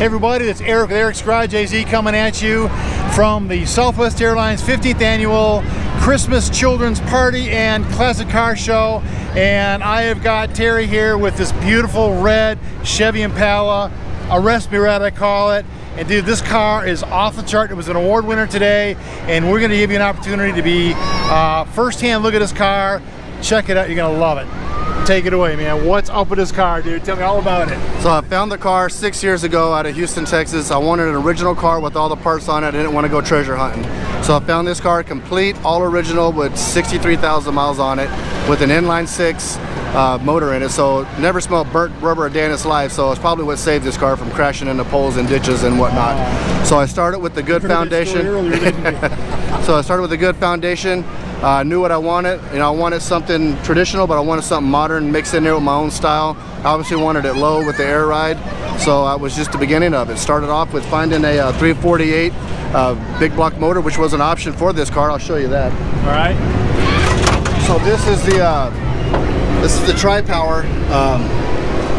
everybody, it's Eric with Eric's Garage AZ coming at you from the Southwest Airlines 15th Annual Christmas Children's Party and Classic Car Show. And I have got Terry here with this beautiful red Chevy Impala, a Rest Me Red I call it. And dude, this car is off the chart. It was an award winner today, and we're gonna give you an opportunity to be first-hand look at this car. Check it out, you're gonna love it. Take it away, man. What's up with this car, dude? Tell me all about it. So I found the car 6 years ago out of Houston, Texas. I wanted an original car with all the parts on it. I didn't want to go treasure hunting. So I found this car complete, all original with 63,000 miles on it with an inline six motor in it. So never smelled burnt rubber a day in its life. So it's probably what saved this car from crashing into poles and ditches and whatnot. So I started with the good foundation. So I started with a good foundation. I knew what I wanted. You know, I wanted something traditional, but I wanted something modern mixed in there with my own style. I obviously wanted it low with the air ride, so I was just the beginning of it. Started off with finding a 348 big block motor, which was an option for this car. I'll show you that. All right. So this is the Tri-Power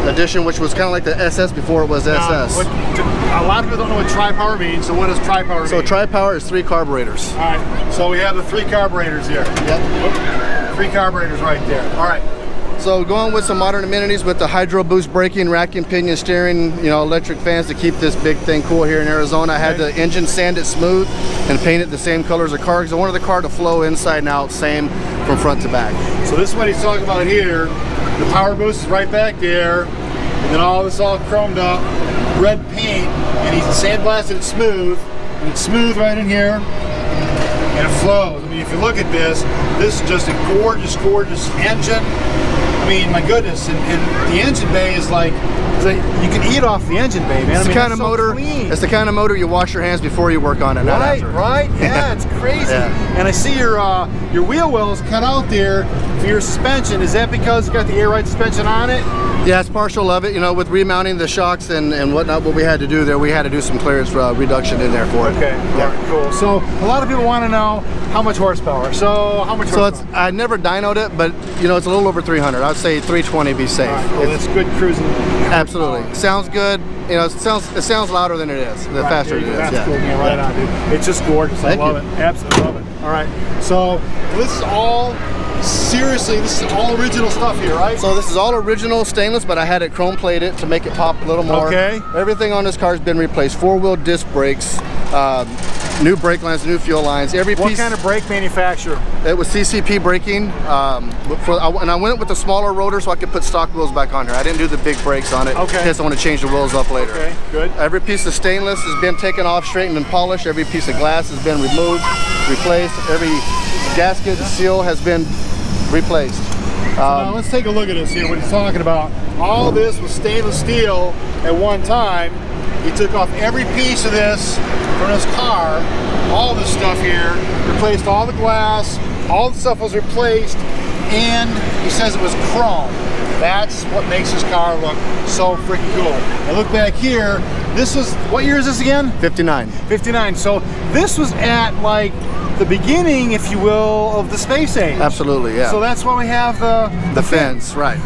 edition, which was kind of like the SS before it was SS. A lot of people don't know what Tri-Power means, so what does Tri-Power mean? So Tri-Power is 3 carburetors. All right, so we have the 3 carburetors here. Yep. 3 carburetors right there. All right. So going with some modern amenities with the Hydro Boost braking, rack and pinion steering, you know, electric fans to keep this big thing cool here in Arizona. I had the engine sanded smooth and painted the same color as the car because I wanted the car to flow inside and out, same from front to back. So this is what he's talking about here. The power boost is right back there, and then all this all chromed up, red paint, and he's sandblasted it smooth, and it's smooth right in here, and it flows. I mean, if you look at this is just a gorgeous, gorgeous engine. I mean, my goodness, and the engine bay is like you can eat off the engine bay, man. It's the kind of so motor. clean. It's the kind of motor you wash your hands before you work on it. Not Right, after. right, yeah, it's crazy. Yeah. And I see your wheel wells cut out there for your suspension. Is that because it's got the air ride suspension on it? Yeah, it's partial of it. You know, with remounting the shocks and whatnot, what we had to do there, we had to do some clearance reduction in there for it. Okay, yeah. All right, cool. So a lot of people want to know how much horsepower. So how much horsepower? So I never dynoed it, but you know, it's a little over 300. I'd say 320 be safe. All right, well, it's good cruising. Absolutely. Sounds good. You know, it sounds louder than it is. The faster it is. That's yeah. cool, man. Right on, dude. It's just gorgeous. I love it. Absolutely love it. All right. So this is all, seriously, this is all original stuff here, right? So this is all original stainless, but I had it chrome plated to make it pop a little more. Okay. Everything on this car has been replaced. 4-wheel disc brakes, new brake lines, new fuel lines. What kind of brake manufacturer? It was CCP braking, and I went with the smaller rotor so I could put stock wheels back on here. I didn't do the big brakes on it. Okay. In case I want to change the wheels up later. Okay, good. Every piece of stainless has been taken off, straightened, and polished. Every piece of glass has been removed, replaced. Every gasket and seal has been replaced. Now let's take a look at this here, what he's talking about. All this was stainless steel at one time. He took off every piece of this from his car, all this stuff here, replaced all the glass, all the stuff was replaced, and he says it was chrome. That's what makes his car look so freaking cool. Now look back here, this was, what year is this again? 59. 59, so this was at like the beginning, if you will, of the space age. Absolutely, yeah. So that's why we have the fence, right.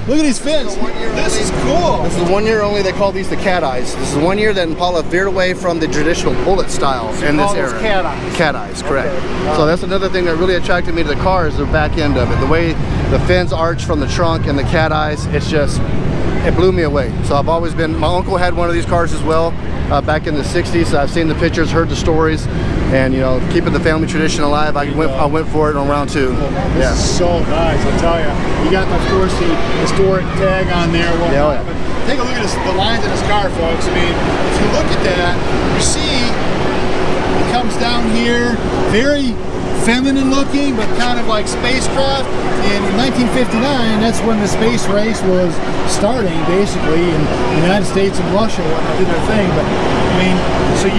Look at these fins. This is cool. This is 1 year only. They call these the cat eyes. This is 1 year that Impala veered away from the traditional bullet style in this era. Cat eyes. Cat eyes, correct. Okay. So that's another thing that really attracted me to the car is the back end of it. The way the fins arch from the trunk and the cat eyes, it blew me away. So I've always been, my uncle had one of these cars as well back in the 60s. So I've seen the pictures, heard the stories, and you know, keeping the family tradition alive, I went for it on round 2. This is so nice, I tell you. You got, of course, the historic tag on there. Yeah. But take a look at the lines in this car, folks. I mean, if you look at that, you see it comes down here, very feminine looking, but kind of like spacecraft. And in 1959, that's when the space race was starting, basically, in the United States and Russia and whatnot did their thing. But I mean, so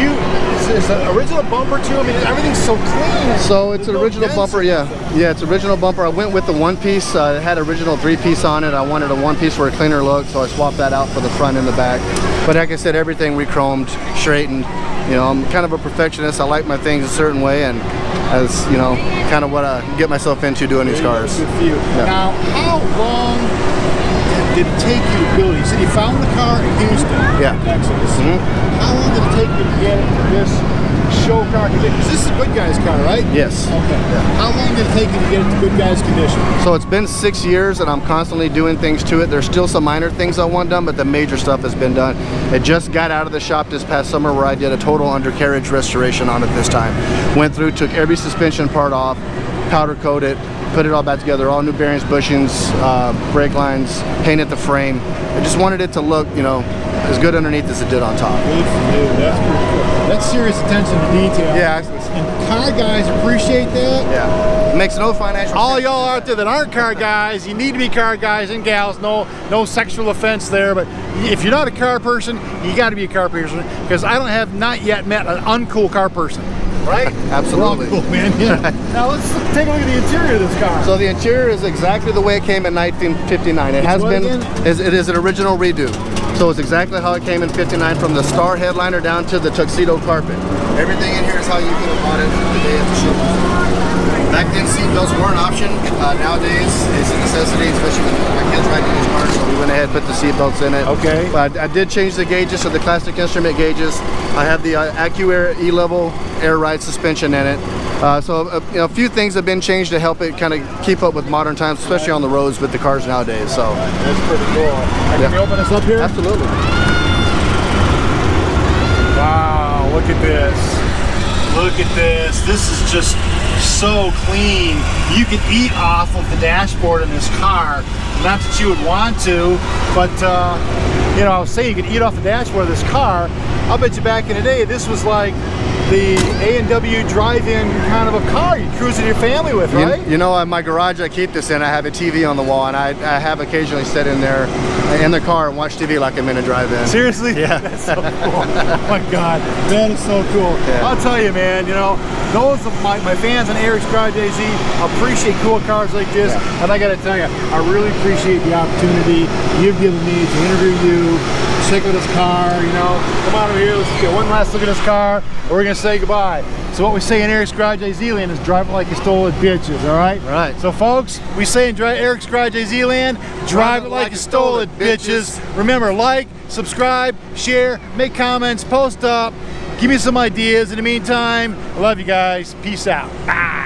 it's an original bumper too. I mean, everything's so clean. So it's an original bumper, yeah. Yeah, it's original bumper. I went with the 1-piece. It had original 3-piece on it. I wanted a 1-piece for a cleaner look, so I swapped that out for the front and the back. But like I said, everything re-chromed, straightened. You know, I'm kind of a perfectionist. I like my things a certain way, and as you know, kind of what I get myself into doing these cars. Good for you. Yeah. Now, how long did it take you to build it? You said you found the car in Houston. Yeah. Exodus. How long did it take you to get this show car condition? This is a good guy's car, right? Yes. Okay. Yeah. How long did it take you to get it to good guy's condition? So it's been 6 years and I'm constantly doing things to it. There's still some minor things I want done, but the major stuff has been done. It just got out of the shop this past summer where I did a total undercarriage restoration on it this time. Went through, took every suspension part off, powder coated, put it all back together, all new bearings, bushings, brake lines, painted the frame. I just wanted it to look, you know, as good underneath as it did on top. Good for you. That's pretty cool. That's serious attention to detail. Yeah. And car guys appreciate that. Yeah. It makes no financial All sense. y'all out there that aren't car guys, you need to be car guys and gals. No sexual offense there, but if you're not a car person, you got to be a car person, because I not yet met an uncool car person. Right? Absolutely. We're all cool, man. Yeah. Now let's take a look at the interior of this car. So the interior is exactly the way it came in 1959. It has been, it is an original redo. So it's exactly how it came in 59, from the star headliner down to the tuxedo carpet. Everything in here is how you could have bought it the day of the show. Back then, seatbelts were an option. Nowadays, it's a necessity, especially with my kids riding these cars. So we went ahead and put the seatbelts in it. Okay. But I did change the gauges, so the classic instrument gauges. I have the AccuAir E-Level air ride suspension in it. So you know, a few things have been changed to help it kind of keep up with modern times, especially on the roads with the cars nowadays. So that's pretty cool. Can we open this up here? Absolutely. Wow, look at this. Look at this. This is just so clean. You can eat off of the dashboard in this car. Not that you would want to, but you know, I was saying you could eat off the dashboard of this car. I'll bet you back in the day, this was like the A&W drive-in kind of a car you cruise with your family with, right? You know, in my garage I keep this in. I have a TV on the wall, and I have occasionally sit in there in the car and watch TV like I'm in a drive-in. Seriously? Yeah. That's so cool. Oh my God, that is so cool. Yeah. I'll tell you, man, you know, those of my fans on Eric's Garage AZ appreciate cool cars like this, Yeah. and I gotta tell you, I really appreciate the opportunity you've given me to interview you, check out this car, you know. Come on over here, let's get one last look at this car, and we're gonna say goodbye. So what we say in Eric's Garage AZ land is drive it like you stole it, bitches, all right? Right. So folks, we say in Eric's Garage AZ land, drive it like you stole it, bitches. Remember, like, subscribe, share, make comments, post up, give me some ideas. In the meantime, I love you guys. Peace out. Bye.